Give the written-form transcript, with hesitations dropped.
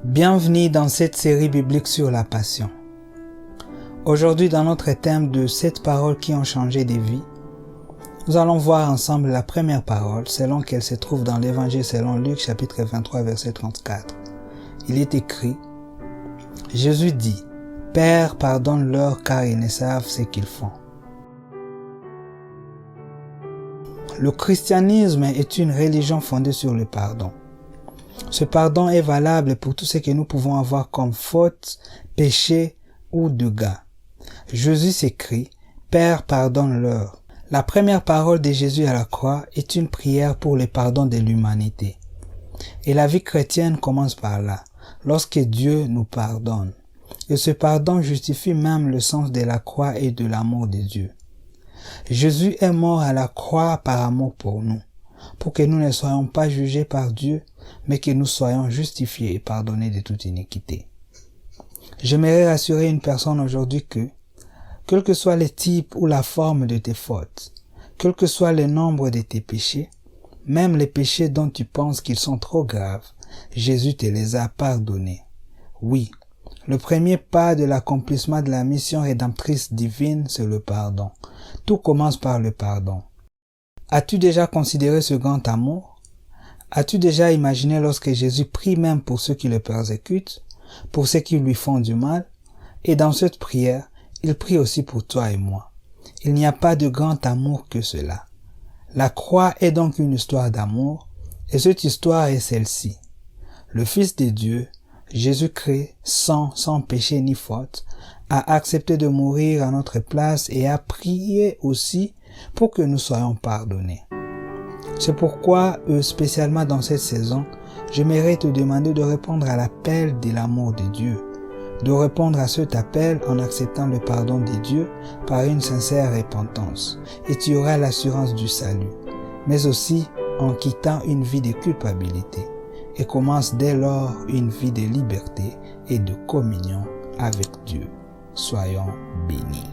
Bienvenue dans cette série biblique sur la Passion. Aujourd'hui, dans notre thème de 7 paroles qui ont changé des vies, nous allons voir ensemble la première parole selon qu'elle se trouve dans l'Évangile selon Luc chapitre 23 verset 34. Il est écrit, Jésus dit, « Père, pardonne-leur car ils ne savent ce qu'ils font. » Le christianisme est une religion fondée sur le pardon. Ce pardon est valable pour tout ce que nous pouvons avoir comme faute, péché ou dégâts. Jésus s'écrie, « Père, pardonne-leur ». La première parole de Jésus à la croix est une prière pour le pardon de l'humanité. Et la vie chrétienne commence par là, lorsque Dieu nous pardonne. Et ce pardon justifie même le sens de la croix et de l'amour de Dieu. Jésus est mort à la croix par amour pour nous, pour que nous ne soyons pas jugés par Dieu, mais que nous soyons justifiés et pardonnés de toute iniquité. J'aimerais rassurer une personne aujourd'hui que, quel que soit le type ou la forme de tes fautes, quel que soit le nombre de tes péchés, même les péchés dont tu penses qu'ils sont trop graves, Jésus te les a pardonnés. Oui, le premier pas de l'accomplissement de la mission rédemptrice divine, c'est le pardon. Tout commence par le pardon. As-tu déjà considéré ce grand amour? As-tu déjà imaginé lorsque Jésus prie même pour ceux qui le persécutent, pour ceux qui lui font du mal? Et dans cette prière, il prie aussi pour toi et moi. Il n'y a pas de grand amour que cela. La croix est donc une histoire d'amour, et cette histoire est celle-ci. Le Fils de Dieu, Jésus-Christ, sans péché ni faute, a accepté de mourir à notre place et a prié aussi pour que nous soyons pardonnés. C'est pourquoi, spécialement dans cette saison, j'aimerais te demander de répondre à l'appel de l'amour de Dieu, de répondre à cet appel en acceptant le pardon de Dieu par une sincère repentance, et tu auras l'assurance du salut, mais aussi en quittant une vie de culpabilité, et commence dès lors une vie de liberté et de communion avec Dieu. Soyons bénis.